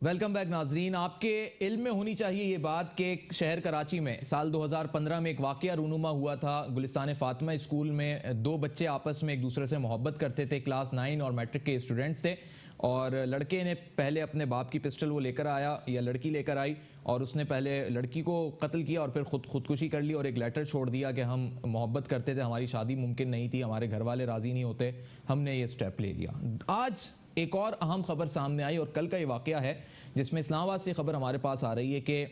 Welcome back नाजरीन। आपके इल्म में होनी चाहिए ये बात कि शहर कराची में साल 2015 में एक वाकया रूनुमा हुआ था। गुलिस्तान फातिमा स्कूल में दो बच्चे आपस में एक दूसरे से मोहब्बत करते थे। क्लास 9 और मैट्रिक के स्टूडेंट्स थे और लड़के ने पहले अपने बाप की पिस्टल वो लेकर आया या लड़की लेकर आई और उसने पहले लड़की को कत्ल किया और फिर खुदकुशी कर ली और एक लेटर छोड़ दिया कि हम मोहब्बत करते थे, हमारी शादी मुमकिन नहीं थी, हमारे घर वाले राज़ी नहीं होते, हमने ये स्टेप ले लिया। आज एक और अहम खबर सामने आई और कल का ये वाकया है जिसमें इस्लामाबाद से खबर हमारे पास आ रही है कि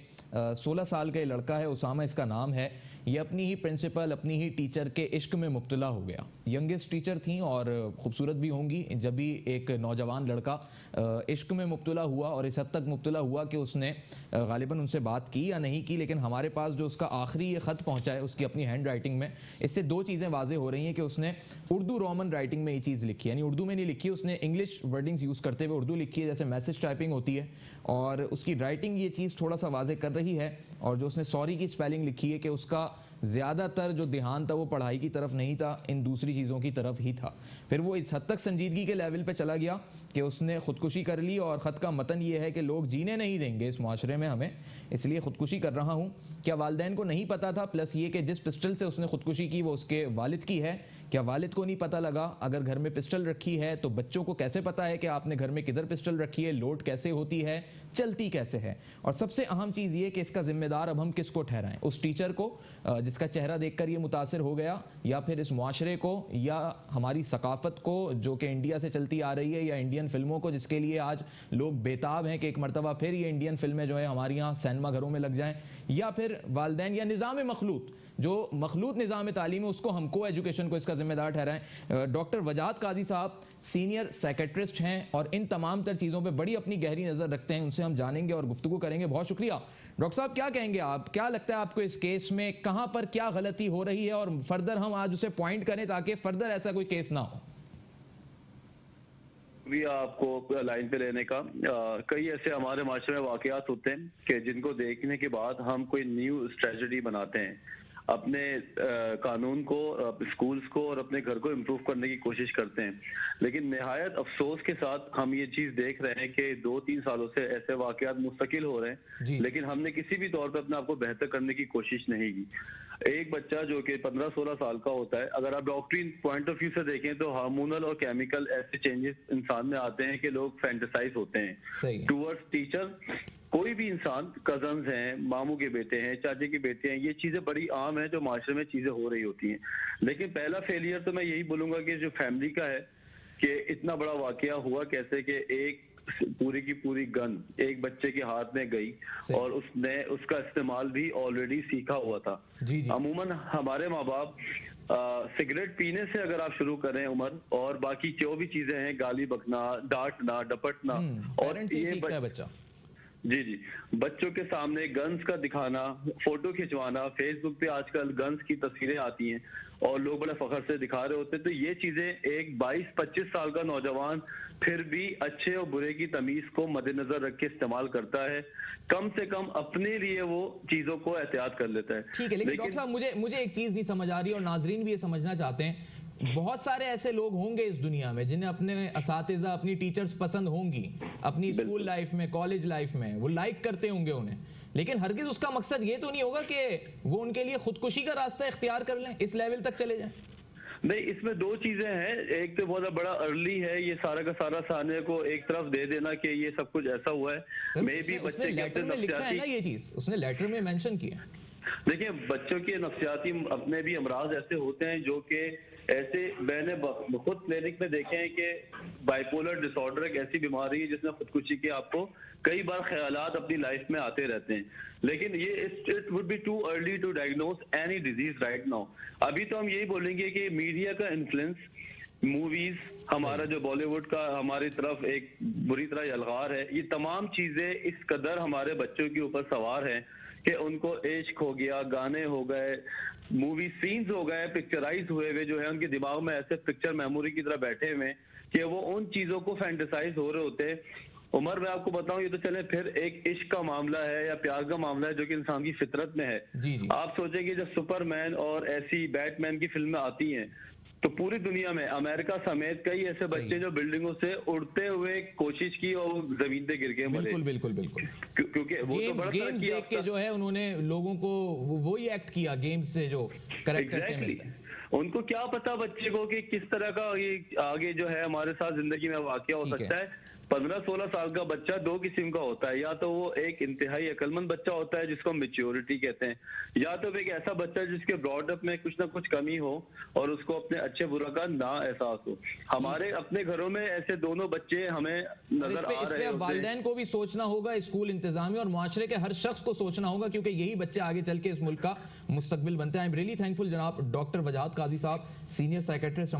16 साल का ये लड़का है, उसामा इसका नाम है। ये अपनी ही प्रिंसिपल, अपनी ही टीचर के इश्क में मुब्तला हो गया। यंगेस्ट टीचर थी और खूबसूरत भी होंगी। जब भी एक नौजवान लड़का इश्क में मुब्तला हुआ और इस हद तक मुब्तला हुआ कि उसने गालिबन उनसे बात की या नहीं की, लेकिन हमारे पास जो उसका आखिरी ये ख़त पहुंचा है उसकी अपनी हैंड राइटिंग में, इससे दो चीज़ें वाज़ेह हो रही हैं कि उसने उर्दू रोमन राइटिंग में ये चीज़ लिखी है, यानी उर्दू में नहीं लिखी, उसने इंग्लिश वर्डिंग्स यूज़ करते हुए उर्दू लिखी है जैसे मैसेज टाइपिंग होती है, और उसकी राइटिंग ये चीज़ थोड़ा सा वाज़ेह कर रही है। और जो उसने सॉरी की स्पेलिंग लिखी है कि उसका ज़्यादातर जो ध्यान था वो पढ़ाई की तरफ नहीं था, इन दूसरी चीज़ों की तरफ ही था। फिर वो इस हद तक संजीदगी के लेवल पे चला गया कि उसने ख़ुदकुशी कर ली और ख़त का मतन ये है कि लोग जीने नहीं देंगे इस माशरे में हमें, इसलिए ख़ुदकुशी कर रहा हूँ। क्या वालिदैन को नहीं पता था? प्लस ये कि जिस पिस्टल से उसने ख़ुदकुशी की वो उसके वालिद की है, क्या वालिद को नहीं पता लगा? अगर घर में पिस्टल रखी है तो बच्चों को कैसे पता है कि आपने घर में किधर पिस्टल रखी है, लोड कैसे होती है, चलती कैसे है? और सबसे अहम चीज़ ये कि इसका जिम्मेदार अब हम किसको ठहराएं? उस टीचर को जिसका चेहरा देखकर ये मुतासिर हो गया, या फिर इस मुआशरे को, या हमारी सकाफत को जो कि इंडिया से चलती आ रही है, या इंडियन फिल्मों को जिसके लिए आज लोग बेताब हैं कि एक मरतबा फिर ये इंडियन फिल्में जो है हमारे यहाँ सिनेमा घरों में लग जाएं, या फिर वालिदैन या निज़ाम मखलूत जो मखलूत निज़ाम तालीम है उसको, हमको एजुकेशन को इसका जिम्मेदार ठहराएं। डॉक्टर वजाहत काजी साहब सीनियर साइकेट्रिस्ट हैं और इन तमाम तर चीज़ों पे बड़ी अपनी गहरी नज़र रखते हैं, उनसे हम जानेंगे और गुफ्तगू करेंगे। बहुत शुक्रिया डॉक्टर साहब। क्या कहेंगे आप, क्या लगता है आपको इस केस में कहाँ पर क्या गलती हो रही है और फर्दर हम आज उसे पॉइंट करें ताकि फर्दर ऐसा कोई केस ना हो? भी आपको लाइन पे लेने का कई ऐसे हमारे माशरे में वाकयात होते हैं कि जिनको देखने के बाद हम कोई न्यू स्ट्रेटजी बनाते हैं, अपने कानून को, स्कूल्स को और अपने घर को इम्प्रूव करने की कोशिश करते हैं। लेकिन निहायत अफसोस के साथ हम ये चीज़ देख रहे हैं कि 2-3 सालों से ऐसे वाकयात मुस्तकिल हो रहे हैं, लेकिन हमने किसी भी तौर पर अपने आप को बेहतर करने की कोशिश नहीं की। एक बच्चा जो कि 15-16 साल का होता है, अगर आप डॉक्टरी पॉइंट ऑफ व्यू से देखें तो हार्मोनल और केमिकल ऐसे चेंजेस इंसान में आते हैं कि लोग फैंटेसाइज होते हैं टूवर्ड्स टीचर। कोई भी इंसान, कजन्स हैं, मामू के बेटे हैं, चाचे के बेटे हैं, ये चीजें बड़ी आम है जो माशरे में चीजें हो रही होती हैं। लेकिन पहला फेलियर तो मैं यही बोलूंगा कि जो फैमिली का है कि इतना बड़ा वाकया हुआ कैसे कि एक पूरी की पूरी गन एक बच्चे के हाथ में गई और उसने उसका इस्तेमाल भी ऑलरेडी सीखा हुआ था। अमूमन हमारे माँ बाप सिगरेट पीने से अगर आप शुरू करें उम्र, और बाकी जो भी चीजें हैं, गाली बकना, डांटना, डपटना, और ये बच्चा जी बच्चों के सामने गन्स का दिखाना, फोटो खिंचवाना, फेसबुक पे आजकल गन्स की तस्वीरें आती हैं और लोग बड़े फख्र से दिखा रहे होते हैं। तो ये चीजें एक 22-25 साल का नौजवान फिर भी अच्छे और बुरे की तमीज को मद्देनजर रख के इस्तेमाल करता है। कम से कम अपने लिए वो चीजों को एहतियात कर लेता है। ठीक है, लेकिन डॉक्टर साहब मुझे एक चीज नहीं समझ आ रही और नाजरीन भी ये समझना चाहते हैं। बहुत सारे ऐसे लोग होंगे इस दुनिया में जिन्हें अपने असातिज़ा, अपनी टीचर्स पसंद होंगी, अपनी स्कूल लाइफ में, कॉलेज लाइफ में वो लाइक करते होंगे उन्हें, लेकिन हरगिज उसका मकसद ये तो नहीं होगा कि वो उनके लिए खुदकुशी का रास्ता इख्तियार कर लें, इस लेवल तक चले जाएं। नहीं, इसमें दो चीजें हैं। एक तो बहुत बड़ा अर्ली है ये सारा का सारा सामने को एक तरफ दे देना कि ये सब कुछ ऐसा हुआ है। मे भी बच्चे के लेटर में लिखा है ना, ये चीज उसने लेटर में मेंशन किया। देखिए, बच्चों के नफ्सियाती अपने भी अमराज ऐसे होते हैं जो कि ऐसे, मैंने खुद क्लिनिक में देखे हैं कि बाइपोलर डिसऑर्डर एक ऐसी बीमारी है जिसमें खुदकुशी के आपको कई बार ख्यालात अपनी लाइफ में आते रहते हैं। लेकिन ये it would be too early to diagnose any disease right now. अभी तो हम यही बोलेंगे कि मीडिया का इन्फ्लुएंस, मूवीज, हमारा जो बॉलीवुड का हमारी तरफ एक बुरी तरह यलगार है, ये तमाम चीजें इस कदर हमारे बच्चों के ऊपर सवार हैं कि उनको इश्क हो गया, गाने हो गए, मूवी सीन्स हो गए, पिक्चराइज हुए हुए जो है उनके दिमाग में ऐसे पिक्चर मेमोरी की तरह बैठे हुए कि वो उन चीजों को फैंटेसाइज हो रहे होते हैं। उमर, मैं आपको बताऊं, ये तो चले फिर एक इश्क का मामला है या प्यार का मामला है जो कि इंसान की फितरत में है। आप सोचेंगे जब सुपरमैन और ऐसी बैटमैन की फिल्में आती हैं तो पूरी दुनिया में अमेरिका समेत कई ऐसे बच्चे जो बिल्डिंगों से उड़ते हुए कोशिश की और जमीन पे गिर के मरे। बिल्कुल बिल्कुल बिल्कुल। क्योंकि वो तो बड़ा गेम्स देख के जो है उन्होंने लोगों को वही एक्ट किया गेम्स से जो करेक्टर से मिलता है। उनको क्या पता बच्चे को कि किस तरह का ये आगे जो है हमारे साथ जिंदगी में वाकया हो सकता है। 15-16 साल का बच्चा दो किस्म का होता है, या तो वो एक इंतहाई अक्लमंद बच्चा होता है जिसको मैच्योरिटी कहते हैं, या तो एक ऐसा बच्चा जिसके ब्रॉडअप में कुछ ना कुछ कमी हो और उसको अपने अच्छे बुरा का ना एहसास हो। हमारे अपने घरों में ऐसे दोनों बच्चे हमें नजर आ रहे हैं। वालिदैन को भी सोचना होगा, स्कूल इंतजामिया और मुआशरे के हर शख्स को सोचना होगा, क्योंकि यही बच्चे आगे चल के इस मुल्क का मुस्तकबिल बनते हैं। आई एम रियली थैंकफुल जनाब डॉक्टर वजाहत काजी साहब, सीनियर साइकेट्रिस्ट